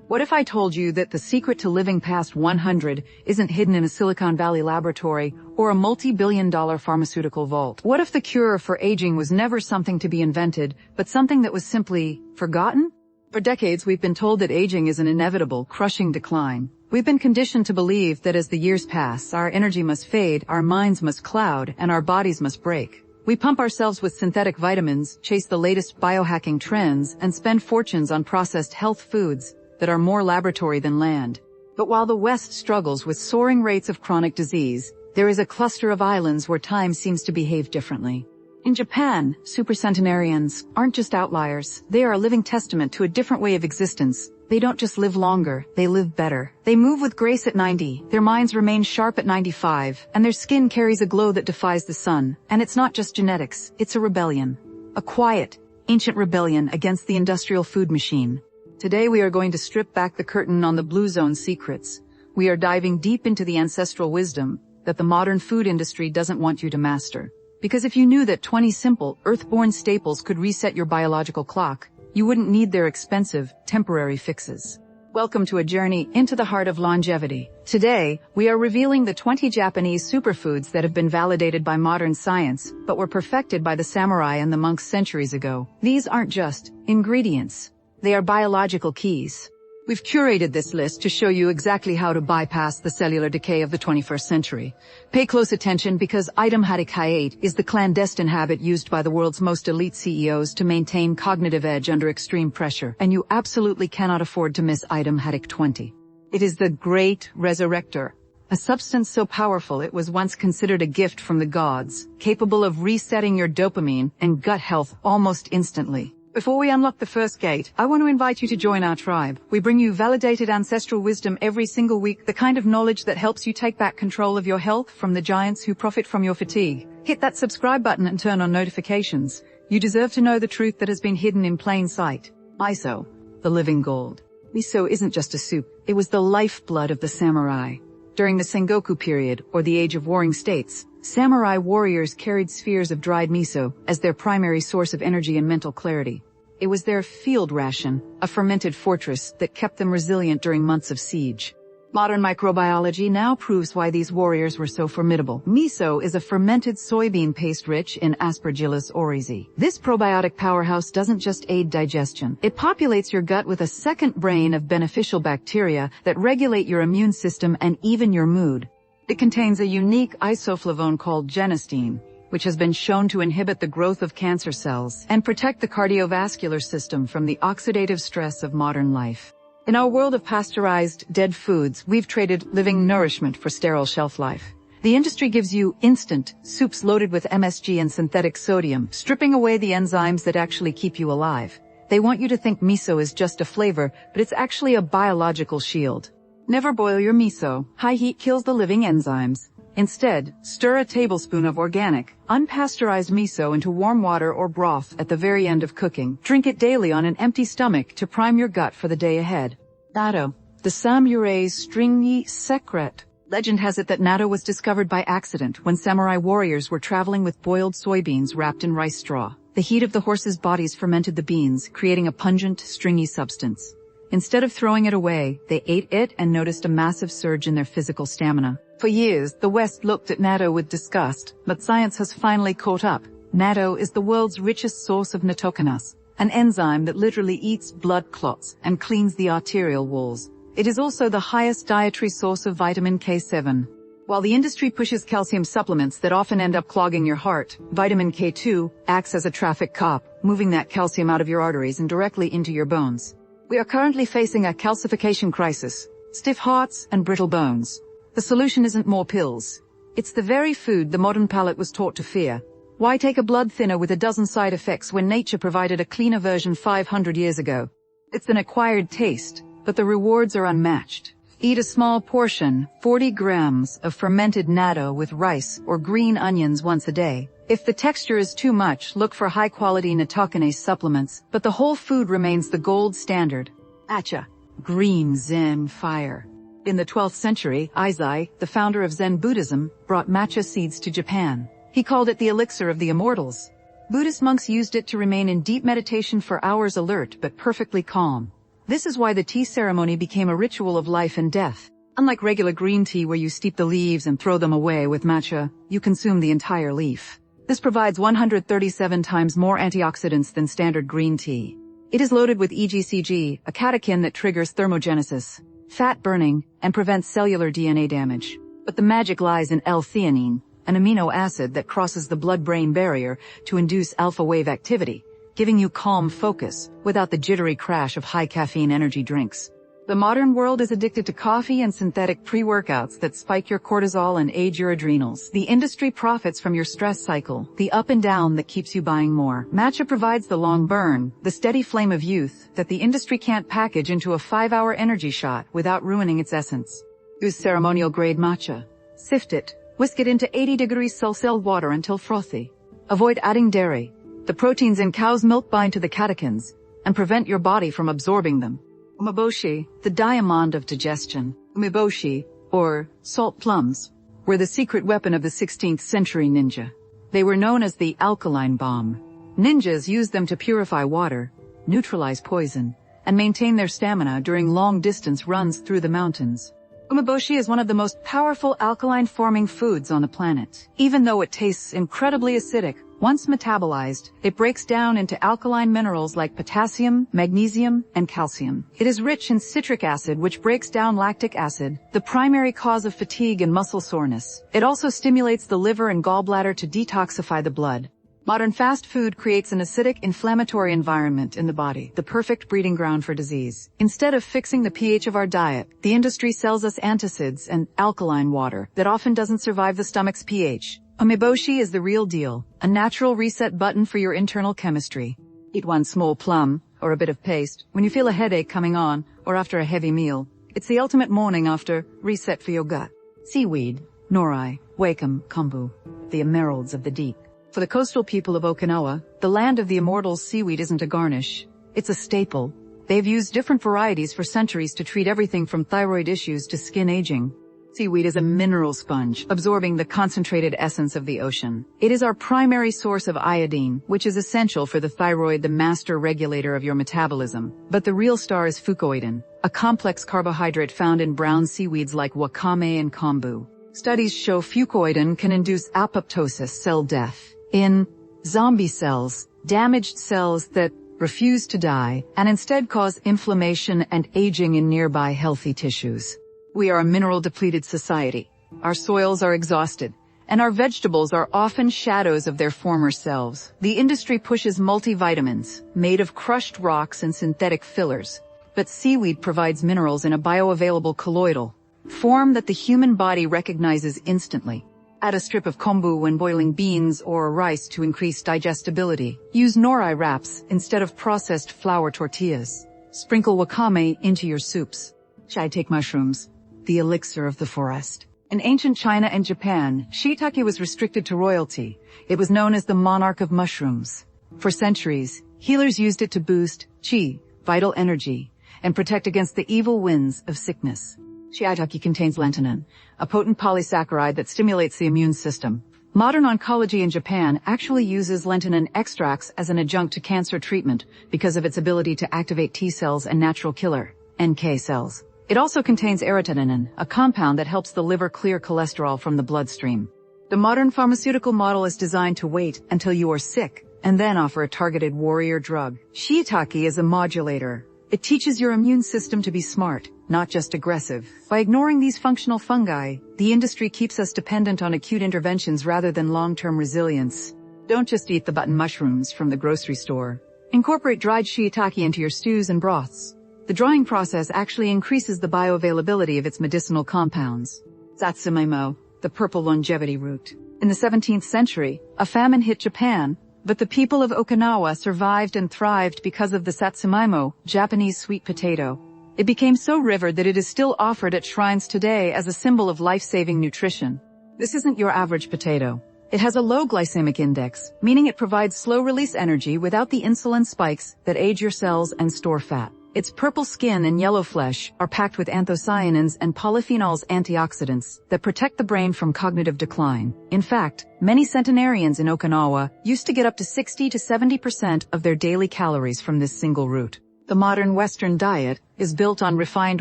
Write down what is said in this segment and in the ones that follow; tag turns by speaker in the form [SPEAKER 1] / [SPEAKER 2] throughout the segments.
[SPEAKER 1] What if I told you that the secret to living past 100 isn't hidden in a Silicon Valley laboratory or a multi-billion-dollar pharmaceutical vault? What if the cure for aging was never something to be invented, but something that was simply forgotten? For decades, we've been told that aging is an inevitable, crushing decline. We've been conditioned to believe that as the years pass, our energy must fade, our minds must cloud, and our bodies must break. We pump ourselves with synthetic vitamins, chase the latest biohacking trends, and spend fortunes on processed health foods that are more laboratory than land. But while the West struggles with soaring rates of chronic disease, there is a cluster of islands where time seems to behave differently. In Japan, supercentenarians aren't just outliers. They are a living testament to a different way of existence. They don't just live longer, they live better. They move with grace at 90, their minds remain sharp at 95, and their skin carries a glow that defies the sun. And it's not just genetics, it's a rebellion. A quiet, ancient rebellion against the industrial food machine. Today we are going to strip back the curtain on the Blue Zone secrets. We are diving deep into the ancestral wisdom that the modern food industry doesn't want you to master. Because if you knew that 20 simple, earth-born staples could reset your biological clock, you wouldn't need their expensive, temporary fixes. Welcome to a journey into the heart of longevity. Today, we are revealing the 20 Japanese superfoods that have been validated by modern science, but were perfected by the samurai and the monks centuries ago. These aren't just ingredients. They are biological keys. We've curated this list to show you exactly how to bypass the cellular decay of the 21st century. Pay close attention because item Hadikayate is the clandestine habit used by the world's most elite CEOs to maintain cognitive edge under extreme pressure, and you absolutely cannot afford to miss item Hadik 20. It is the Great Resurrector, a substance so powerful it was once considered a gift from the gods, capable of resetting your dopamine and gut health almost instantly. Before we unlock the first gate, I want to invite you to join our tribe. We bring you validated ancestral wisdom every single week, the kind of knowledge that helps you take back control of your health from the giants who profit from your fatigue. Hit that subscribe button and turn on notifications. You deserve to know the truth that has been hidden in plain sight. Miso, the living gold. Miso isn't just a soup, it was the lifeblood of the samurai. During the Sengoku period, or the Age of Warring States, samurai warriors carried spheres of dried miso as their primary source of energy and mental clarity. It was their field ration, a fermented fortress that kept them resilient during months of siege. Modern microbiology now proves why these warriors were so formidable. Miso is a fermented soybean paste rich in Aspergillus oryzae. This probiotic powerhouse doesn't just aid digestion. It populates your gut with a second brain of beneficial bacteria that regulate your immune system and even your mood. It contains a unique isoflavone called genistein, which has been shown to inhibit the growth of cancer cells and protect the cardiovascular system from the oxidative stress of modern life. In our world of pasteurized, dead foods, we've traded living nourishment for sterile shelf life. The industry gives you instant soups loaded with MSG and synthetic sodium, stripping away the enzymes that actually keep you alive. They want you to think miso is just a flavor, but it's actually a biological shield. Never boil your miso. High heat kills the living enzymes. Instead, stir a tablespoon of organic, unpasteurized miso into warm water or broth at the very end of cooking. Drink it daily on an empty stomach to prime your gut for the day ahead. Natto, the samurai's stringy secret. Legend has it that natto was discovered by accident when samurai warriors were traveling with boiled soybeans wrapped in rice straw. The heat of the horses' bodies fermented the beans, creating a pungent, stringy substance. Instead of throwing it away, they ate it and noticed a massive surge in their physical stamina. For years, the West looked at natto with disgust, but science has finally caught up. Natto is the world's richest source of nattokinase, an enzyme that literally eats blood clots and cleans the arterial walls. It is also the highest dietary source of vitamin K7. While the industry pushes calcium supplements that often end up clogging your heart, vitamin K2 acts as a traffic cop, moving that calcium out of your arteries and directly into your bones. We are currently facing a calcification crisis, stiff hearts and brittle bones. The solution isn't more pills. It's the very food the modern palate was taught to fear. Why take a blood thinner with a dozen side effects when nature provided a cleaner version 500 years ago? It's an acquired taste, but the rewards are unmatched. Eat a small portion, 40 grams, of fermented natto with rice or green onions once a day. If the texture is too much, look for high-quality nattokinase supplements, but the whole food remains the gold standard. Acha, green Zen fire. In the 12th century, Eisai, the founder of Zen Buddhism, brought matcha seeds to Japan. He called it the elixir of the immortals. Buddhist monks used it to remain in deep meditation for hours alert but perfectly calm. This is why the tea ceremony became a ritual of life and death. Unlike regular green tea where you steep the leaves and throw them away, with matcha, you consume the entire leaf. This provides 137 times more antioxidants than standard green tea. It is loaded with EGCG, a catechin that triggers thermogenesis, fat burning, and prevents cellular DNA damage. But the magic lies in L-theanine, an amino acid that crosses the blood-brain barrier to induce alpha-wave activity, giving you calm focus without the jittery crash of high-caffeine energy drinks. The modern world is addicted to coffee and synthetic pre-workouts that spike your cortisol and age your adrenals. The industry profits from your stress cycle, the up and down that keeps you buying more. Matcha provides the long burn, the steady flame of youth that the industry can't package into a 5-hour energy shot without ruining its essence. Use ceremonial-grade matcha. Sift it. Whisk it into 80 degrees Celsius water until frothy. Avoid adding dairy. The proteins in cow's milk bind to the catechins and prevent your body from absorbing them. Umeboshi, the diamond of digestion. Umeboshi, or salt plums, were the secret weapon of the 16th century ninja. They were known as the alkaline bomb. Ninjas used them to purify water, neutralize poison, and maintain their stamina during long-distance runs through the mountains. Umeboshi is one of the most powerful alkaline-forming foods on the planet. Even though it tastes incredibly acidic, once metabolized, it breaks down into alkaline minerals like potassium, magnesium, and calcium. It is rich in citric acid, which breaks down lactic acid, the primary cause of fatigue and muscle soreness. It also stimulates the liver and gallbladder to detoxify the blood. Modern fast food creates an acidic, inflammatory environment in the body, the perfect breeding ground for disease. Instead of fixing the pH of our diet, the industry sells us antacids and alkaline water that often doesn't survive the stomach's pH. Umeboshi is the real deal, a natural reset button for your internal chemistry. Eat one small plum, or a bit of paste, when you feel a headache coming on, or after a heavy meal. It's the ultimate morning after reset for your gut. Seaweed, nori, wakem, kombu, the emeralds of the deep. For the coastal people of Okinawa, the land of the immortals, seaweed isn't a garnish. It's a staple. They've used different varieties for centuries to treat everything from thyroid issues to skin aging. Seaweed is a mineral sponge, absorbing the concentrated essence of the ocean. It is our primary source of iodine, which is essential for the thyroid, the master regulator of your metabolism. But the real star is fucoidan, a complex carbohydrate found in brown seaweeds like wakame and kombu. Studies show fucoidan can induce apoptosis, cell death, in zombie cells, damaged cells that refuse to die, and instead cause inflammation and aging in nearby healthy tissues. We are a mineral-depleted society. Our soils are exhausted, and our vegetables are often shadows of their former selves. The industry pushes multivitamins, made of crushed rocks and synthetic fillers. But seaweed provides minerals in a bioavailable colloidal form that the human body recognizes instantly. Add a strip of kombu when boiling beans or rice to increase digestibility. Use nori wraps instead of processed flour tortillas. Sprinkle wakame into your soups. Shiitake mushrooms, the elixir of the forest. In ancient China and Japan, shiitake was restricted to royalty. It was known as the monarch of mushrooms. For centuries, healers used it to boost qi, vital energy, and protect against the evil winds of sickness. Shiitake contains lentinan, a potent polysaccharide that stimulates the immune system. Modern oncology in Japan actually uses lentinan extracts as an adjunct to cancer treatment because of its ability to activate T cells and natural killer, NK cells. It also contains erythritinin, a compound that helps the liver clear cholesterol from the bloodstream. The modern pharmaceutical model is designed to wait until you are sick and then offer a targeted warrior drug. Shiitake is a modulator. It teaches your immune system to be smart, not just aggressive. By ignoring these functional fungi, the industry keeps us dependent on acute interventions rather than long-term resilience. Don't just eat the button mushrooms from the grocery store. Incorporate dried shiitake into your stews and broths. The drying process actually increases the bioavailability of its medicinal compounds. Satsumimo, the purple longevity root. In the 17th century, a famine hit Japan, but the people of Okinawa survived and thrived because of the satsumimo, Japanese sweet potato. It became so revered that it is still offered at shrines today as a symbol of life-saving nutrition. This isn't your average potato. It has a low glycemic index, meaning it provides slow-release energy without the insulin spikes that age your cells and store fat. Its purple skin and yellow flesh are packed with anthocyanins and polyphenols, antioxidants that protect the brain from cognitive decline. In fact, many centenarians in Okinawa used to get up to 60 to 70% of their daily calories from this single root. The modern Western diet is built on refined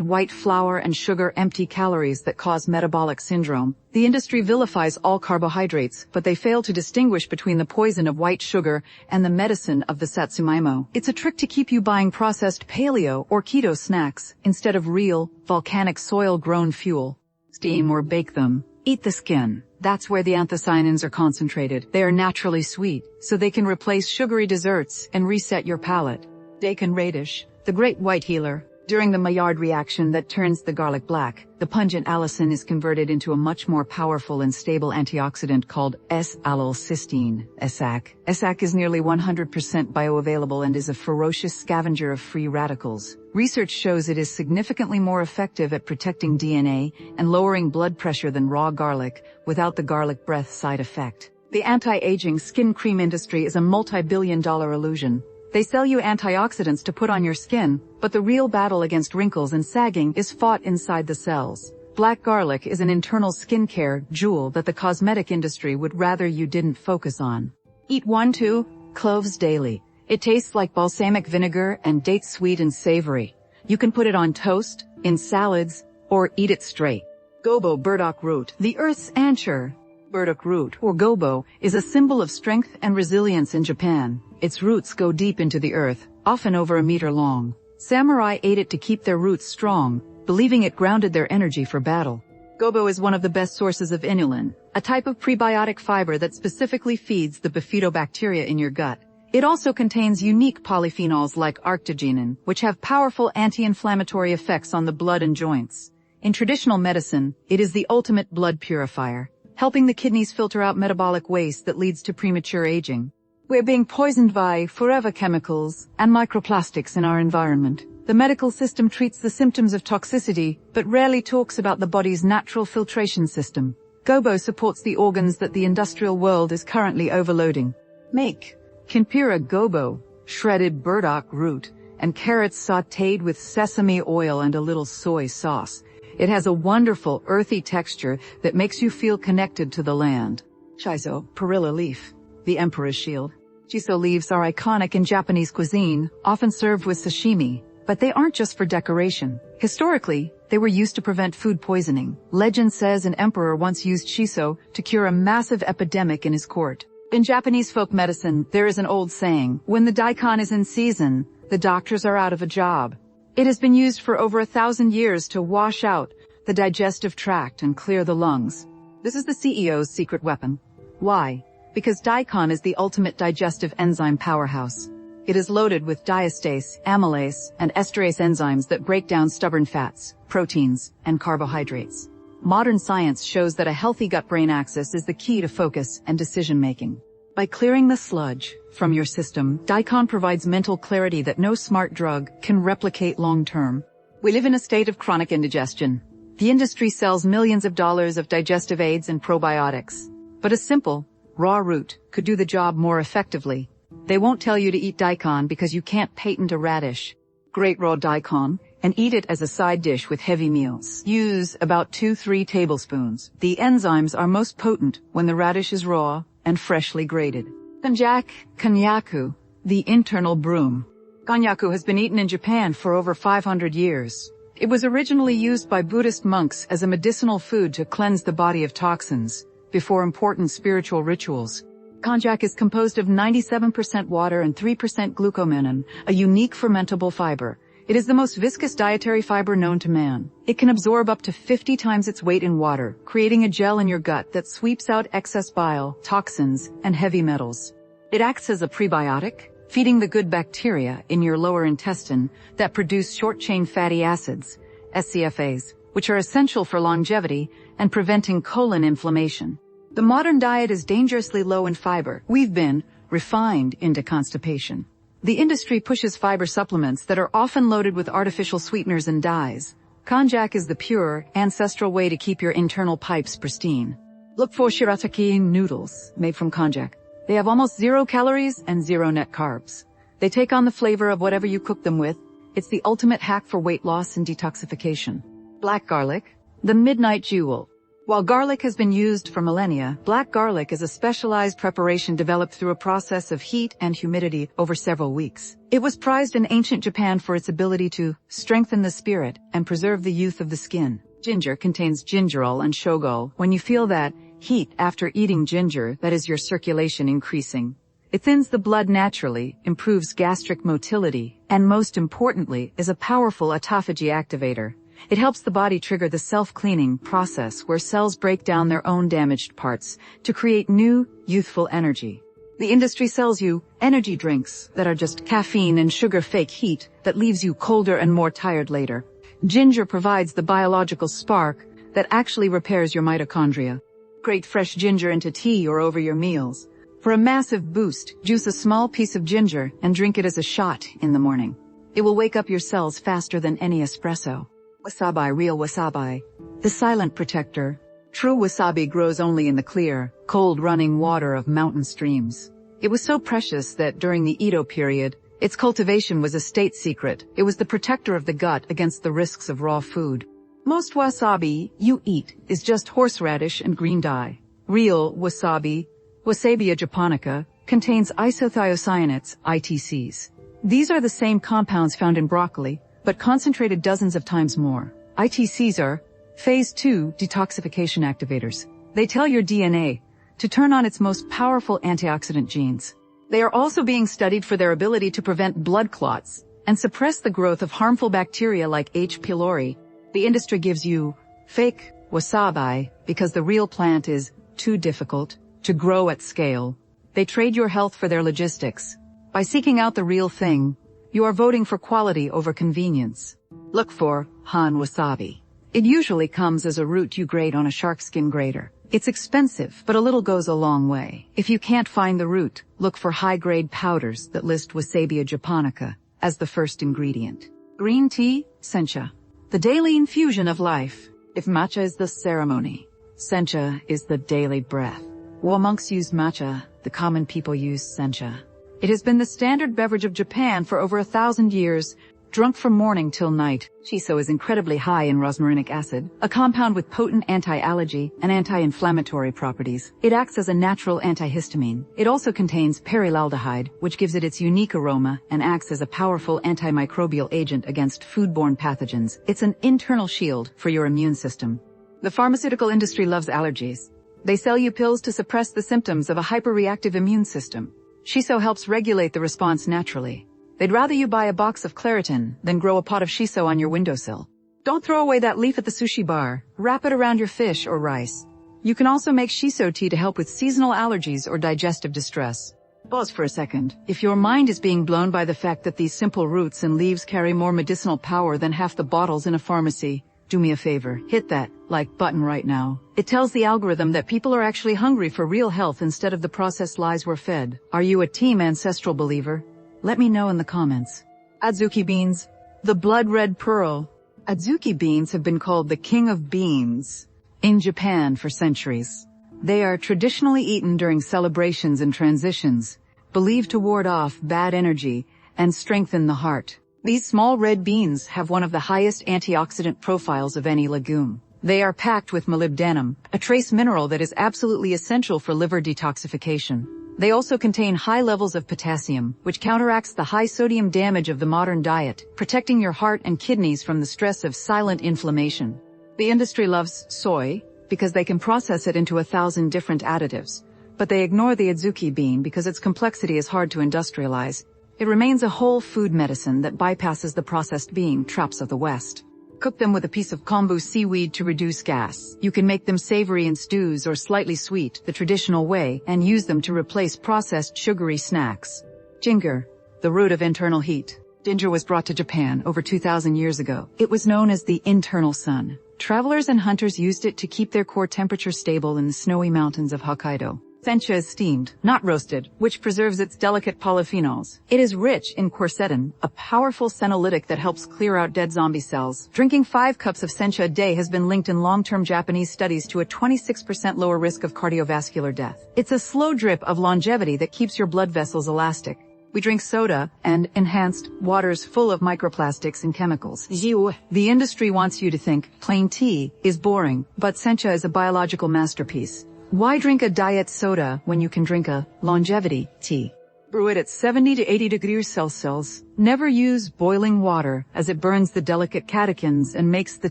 [SPEAKER 1] white flour and sugar, empty calories that cause metabolic syndrome. The industry vilifies all carbohydrates, but they fail to distinguish between the poison of white sugar and the medicine of the Satsumimo. It's a trick to keep you buying processed paleo or keto snacks instead of real, volcanic soil-grown fuel. Steam or bake them. Eat the skin. That's where the anthocyanins are concentrated. They are naturally sweet, so they can replace sugary desserts and reset your palate. Daikon radish, the great white healer. During the Maillard reaction that turns the garlic black, the pungent allicin is converted into a much more powerful and stable antioxidant called S-allylcysteine, SAC. SAC is nearly 100% bioavailable and is a ferocious scavenger of free radicals. Research shows it is significantly more effective at protecting DNA and lowering blood pressure than raw garlic, without the garlic breath side effect. The anti-aging skin cream industry is a multi-billion-dollar illusion. They sell you antioxidants to put on your skin, but the real battle against wrinkles and sagging is fought inside the cells. Black garlic is an internal skincare jewel that the cosmetic industry would rather you didn't focus on. Eat 1-2 cloves daily. It tastes like balsamic vinegar and dates sweet and savory. You can put it on toast, in salads, or eat it straight. Gobo burdock root, the earth's answer. Burdock root, or gobo, is a symbol of strength and resilience in Japan. Its roots go deep into the earth, often over a meter long. Samurai ate it to keep their roots strong, believing it grounded their energy for battle. Gobo is one of the best sources of inulin, a type of prebiotic fiber that specifically feeds the bifidobacteria in your gut. It also contains unique polyphenols like arctogenin, which have powerful anti-inflammatory effects on the blood and joints. In traditional medicine, it is the ultimate blood purifier, helping the kidneys filter out metabolic waste that leads to premature aging. We're being poisoned by forever chemicals and microplastics in our environment. The medical system treats the symptoms of toxicity, but rarely talks about the body's natural filtration system. Gobo supports the organs that the industrial world is currently overloading. Make Kinpira gobo, shredded burdock root, and carrots sautéed with sesame oil and a little soy sauce. It has a wonderful, earthy texture that makes you feel connected to the land. Shiso, perilla leaf, the emperor's shield. Shiso leaves are iconic in Japanese cuisine, often served with sashimi, but they aren't just for decoration. Historically, they were used to prevent food poisoning. Legend says an emperor once used shiso to cure a massive epidemic in his court. In Japanese folk medicine, there is an old saying, when the daikon is in season, the doctors are out of a job. It has been used for over 1,000 years to wash out the digestive tract and clear the lungs. This is the CEO's secret weapon. Why? Because daikon is the ultimate digestive enzyme powerhouse. It is loaded with diastase, amylase, and esterase enzymes that break down stubborn fats, proteins, and carbohydrates. Modern science shows that a healthy gut-brain axis is the key to focus and decision-making. By clearing the sludge from your system, daikon provides mental clarity that no smart drug can replicate long-term. We live in a state of chronic indigestion. The industry sells millions of dollars of digestive aids and probiotics. But a simple, raw root could do the job more effectively. They won't tell you to eat daikon because you can't patent a radish. Grate raw daikon and eat it as a side dish with heavy meals. Use about 2-3 tablespoons. The enzymes are most potent when the radish is raw and freshly grated. Konnyaku, the internal broom. Konnyaku has been eaten in Japan for over 500 years. It was originally used by Buddhist monks as a medicinal food to cleanse the body of toxins before important spiritual rituals. Konjac is composed of 97% water and 3% glucomannan, a unique fermentable fiber. It is the most viscous dietary fiber known to man. It can absorb up to 50 times its weight in water, creating a gel in your gut that sweeps out excess bile, toxins, and heavy metals. It acts as a prebiotic, feeding the good bacteria in your lower intestine that produce short-chain fatty acids, SCFAs, which are essential for longevity and preventing colon inflammation. The modern diet is dangerously low in fiber. We've been refined into constipation. The industry pushes fiber supplements that are often loaded with artificial sweeteners and dyes. Konjac is the pure, ancestral way to keep your internal pipes pristine. Look for shirataki noodles made from konjac. They have almost 0 calories and 0 net carbs. They take on the flavor of whatever you cook them with. It's the ultimate hack for weight loss and detoxification. Black garlic, the midnight jewel. While garlic has been used for millennia, black garlic is a specialized preparation developed through a process of heat and humidity over several weeks. It was prized in ancient Japan for its ability to strengthen the spirit and preserve the youth of the skin. Ginger contains gingerol and shogal. When you feel that heat after eating ginger, that is your circulation increasing. It thins the blood naturally, improves gastric motility, and most importantly, is a powerful autophagy activator. It helps the body trigger the self-cleaning process where cells break down their own damaged parts to create new, youthful energy. The industry sells you energy drinks that are just caffeine and sugar fake heat that leaves you colder and more tired later. Ginger provides the biological spark that actually repairs your mitochondria. Grate fresh ginger into tea or over your meals. For a massive boost, juice a small piece of ginger and drink it as a shot in the morning. It will wake up your cells faster than any espresso. Wasabi, real wasabi. The silent protector. True wasabi grows only in the clear, cold running water of mountain streams. It was so precious that during the Edo period, its cultivation was a state secret. It was the protector of the gut against the risks of raw food. Most wasabi you eat is just horseradish and green dye. Real wasabi, Wasabia japonica, contains isothiocyanates, ITCs. These are the same compounds found in broccoli, but concentrated dozens of times more. ITCs are phase 2 detoxification activators. They tell your DNA to turn on its most powerful antioxidant genes. They are also being studied for their ability to prevent blood clots and suppress the growth of harmful bacteria like H. pylori. The industry gives you fake wasabi because the real plant is too difficult to grow at scale. They trade your health for their logistics. By seeking out the real thing, you are voting for quality over convenience. Look for Han wasabi. It usually comes as a root you grate on a shark skin grater. It's expensive, but a little goes a long way. If you can't find the root, look for high-grade powders that list Wasabia japonica as the first ingredient. Green tea, sencha. The daily infusion of life. If matcha is the ceremony, sencha is the daily breath. While monks use matcha, the common people use sencha. It has been the standard beverage of Japan for over 1,000 years, drunk from morning till night. Shiso is incredibly high in rosmarinic acid, a compound with potent anti-allergy and anti-inflammatory properties. It acts as a natural antihistamine. It also contains perilaldehyde, which gives it its unique aroma and acts as a powerful antimicrobial agent against foodborne pathogens. It's an internal shield for your immune system. The pharmaceutical industry loves allergies. They sell you pills to suppress the symptoms of a hyperreactive immune system. Shiso helps regulate the response naturally. They'd rather you buy a box of Claritin than grow a pot of shiso on your windowsill. Don't throw away that leaf at the sushi bar. Wrap it around your fish or rice. You can also make shiso tea to help with seasonal allergies or digestive distress. Pause for a second. If your mind is being blown by the fact that these simple roots and leaves carry more medicinal power than half the bottles in a pharmacy, do me a favor, hit that like button right now. It tells the algorithm that people are actually hungry for real health instead of the processed lies we're fed. Are you a team ancestral believer? Let me know in the comments. Adzuki beans, the blood red pearl. Adzuki beans have been called the king of beans in Japan for centuries. They are traditionally eaten during celebrations and transitions, believed to ward off bad energy and strengthen the heart. These small red beans have one of the highest antioxidant profiles of any legume. They are packed with molybdenum, a trace mineral that is absolutely essential for liver detoxification. They also contain high levels of potassium, which counteracts the high sodium damage of the modern diet, protecting your heart and kidneys from the stress of silent inflammation. The industry loves soy because they can process it into 1,000 different additives, but they ignore the adzuki bean because its complexity is hard to industrialize. It remains a whole food medicine that bypasses the processed bean traps of the West. Cook them with a piece of kombu seaweed to reduce gas. You can make them savory in stews or slightly sweet, the traditional way, and use them to replace processed sugary snacks. Ginger, the root of internal heat. Ginger was brought to Japan over 2,000 years ago. It was known as the internal sun. Travelers and hunters used it to keep their core temperature stable in the snowy mountains of Hokkaido. Sencha is steamed, not roasted, which preserves its delicate polyphenols. It is rich in quercetin, a powerful senolytic that helps clear out dead zombie cells. Drinking 5 cups of sencha a day has been linked in long-term Japanese studies to a 26% lower risk of cardiovascular death. It's a slow drip of longevity that keeps your blood vessels elastic. We drink soda and enhanced waters full of microplastics and chemicals. The industry wants you to think plain tea is boring, but sencha is a biological masterpiece. Why drink a diet soda when you can drink a longevity tea? Brew it at 70 to 80 degrees Celsius. Never use boiling water, as it burns the delicate catechins and makes the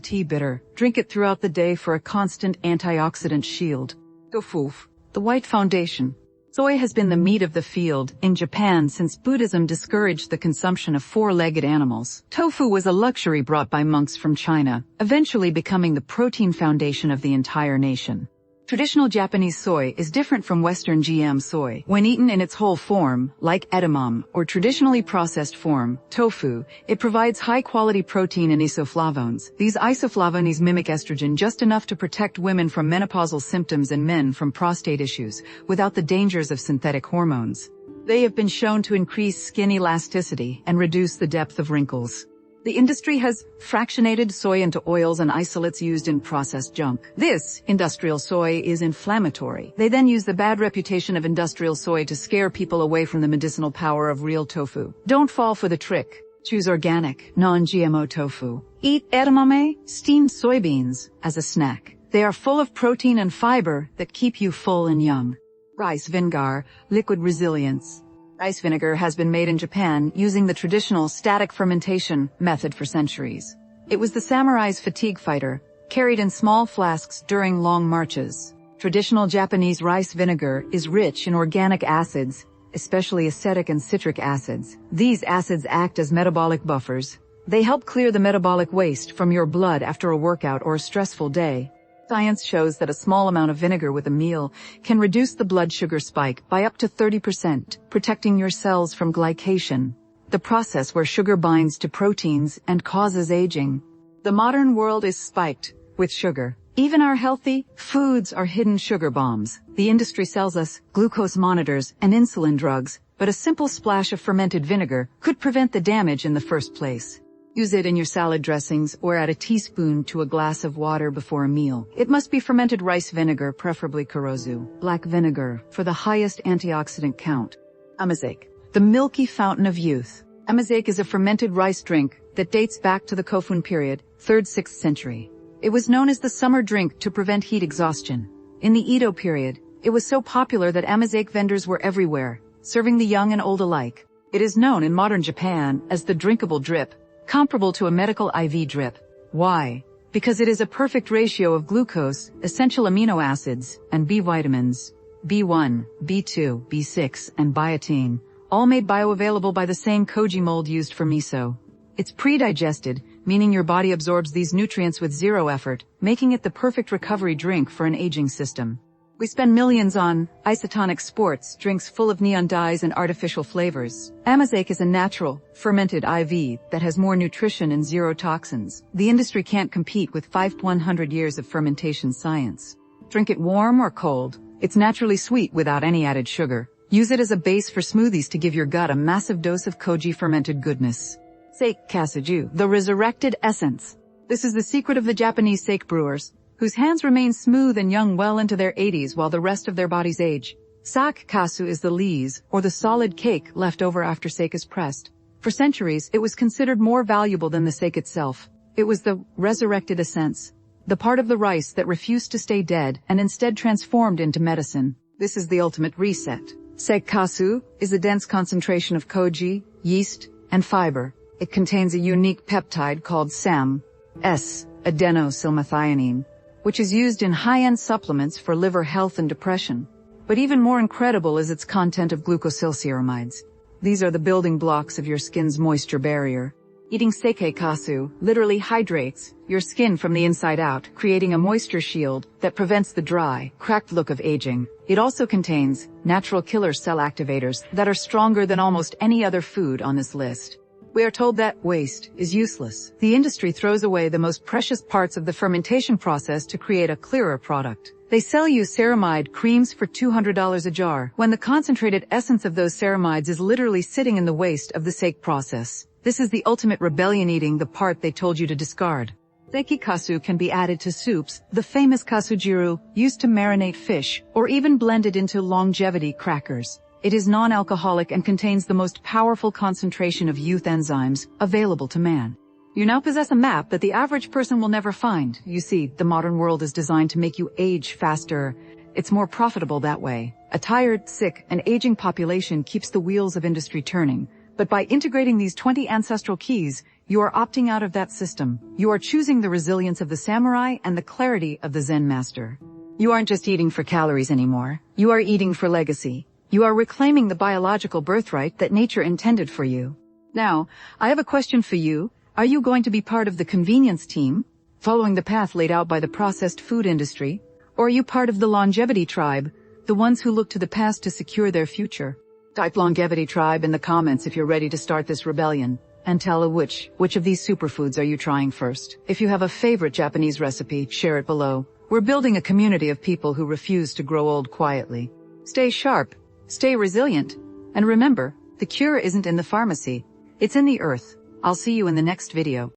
[SPEAKER 1] tea bitter. Drink it throughout the day for a constant antioxidant shield. Tofu, the white foundation. Soy has been the meat of the field in Japan since Buddhism discouraged the consumption of four-legged animals. Tofu was a luxury brought by monks from China, eventually becoming the protein foundation of the entire nation. Traditional Japanese soy is different from Western GM soy. When eaten in its whole form, like edamame, or traditionally processed form, tofu, it provides high-quality protein and isoflavones. These isoflavones mimic estrogen just enough to protect women from menopausal symptoms and men from prostate issues, without the dangers of synthetic hormones. They have been shown to increase skin elasticity and reduce the depth of wrinkles. The industry has fractionated soy into oils and isolates used in processed junk. This industrial soy is inflammatory. They then use the bad reputation of industrial soy to scare people away from the medicinal power of real tofu. Don't fall for the trick. Choose organic, non-GMO tofu. Eat edamame, steamed soybeans, as a snack. They are full of protein and fiber that keep you full and young. Rice vinegar, liquid resilience. Rice vinegar has been made in Japan using the traditional static fermentation method for centuries. It was the samurai's fatigue fighter, carried in small flasks during long marches. Traditional Japanese rice vinegar is rich in organic acids, especially acetic and citric acids. These acids act as metabolic buffers. They help clear the metabolic waste from your blood after a workout or a stressful day. Science shows that a small amount of vinegar with a meal can reduce the blood sugar spike by up to 30%, protecting your cells from glycation, the process where sugar binds to proteins and causes aging. The modern world is spiked with sugar. Even our healthy foods are hidden sugar bombs. The industry sells us glucose monitors and insulin drugs, but a simple splash of fermented vinegar could prevent the damage in the first place. Use it in your salad dressings or add a teaspoon to a glass of water before a meal. It must be fermented rice vinegar, preferably kurozu, black vinegar, for the highest antioxidant count. Amazake, the milky fountain of youth. Amazake is a fermented rice drink that dates back to the Kofun period, 3rd–6th century. It was known as the summer drink to prevent heat exhaustion. In the Edo period, it was so popular that amazake vendors were everywhere, serving the young and old alike. It is known in modern Japan as the drinkable drip, comparable to a medical IV drip. Why? Because it is a perfect ratio of glucose, essential amino acids, and B vitamins, B1, B2, B6, and biotin, all made bioavailable by the same koji mold used for miso. It's pre-digested, meaning your body absorbs these nutrients with zero effort, making it the perfect recovery drink for an aging system. We spend millions on isotonic sports drinks full of neon dyes and artificial flavors. Amazake is a natural, fermented IV that has more nutrition and zero toxins. The industry can't compete with 100 years of fermentation science. Drink it warm or cold. It's naturally sweet without any added sugar. Use it as a base for smoothies to give your gut a massive dose of koji fermented goodness. Sake kasuju, the resurrected essence. This is the secret of the Japanese sake brewers, whose hands remain smooth and young well into their 80s while the rest of their bodies age. Sake kasu is the lees, or the solid cake left over after sake is pressed. For centuries, it was considered more valuable than the sake itself. It was the resurrected essence, the part of the rice that refused to stay dead and instead transformed into medicine. This is the ultimate reset. Sake kasu is a dense concentration of koji, yeast, and fiber. It contains a unique peptide called S-adenosilmethionine, which is used in high-end supplements for liver health and depression. But even more incredible is its content of glucosylceramides. These are the building blocks of your skin's moisture barrier. Eating sake kasu literally hydrates your skin from the inside out, creating a moisture shield that prevents the dry, cracked look of aging. It also contains natural killer cell activators that are stronger than almost any other food on this list. We are told that waste is useless. The industry throws away the most precious parts of the fermentation process to create a clearer product. They sell you ceramide creams for $200 a jar, when the concentrated essence of those ceramides is literally sitting in the waste of the sake process. This is the ultimate rebellion, eating the part they told you to discard. Sake kasu can be added to soups, the famous kasujiru, used to marinate fish, or even blended into longevity crackers. It is non-alcoholic and contains the most powerful concentration of youth enzymes available to man. You now possess a map that the average person will never find. You see, the modern world is designed to make you age faster. It's more profitable that way. A tired, sick, and aging population keeps the wheels of industry turning. But by integrating these 20 ancestral keys, you are opting out of that system. You are choosing the resilience of the samurai and the clarity of the Zen master. You aren't just eating for calories anymore. You are eating for legacy. You are reclaiming the biological birthright that nature intended for you. Now, I have a question for you. Are you going to be part of the convenience team, following the path laid out by the processed food industry? Or are you part of the longevity tribe, the ones who look to the past to secure their future? Type longevity tribe in the comments if you're ready to start this rebellion. And tell which of these superfoods are you trying first? If you have a favorite Japanese recipe, share it below. We're building a community of people who refuse to grow old quietly. Stay sharp, stay resilient, and remember, the cure isn't in the pharmacy. It's in the earth. I'll see you in the next video.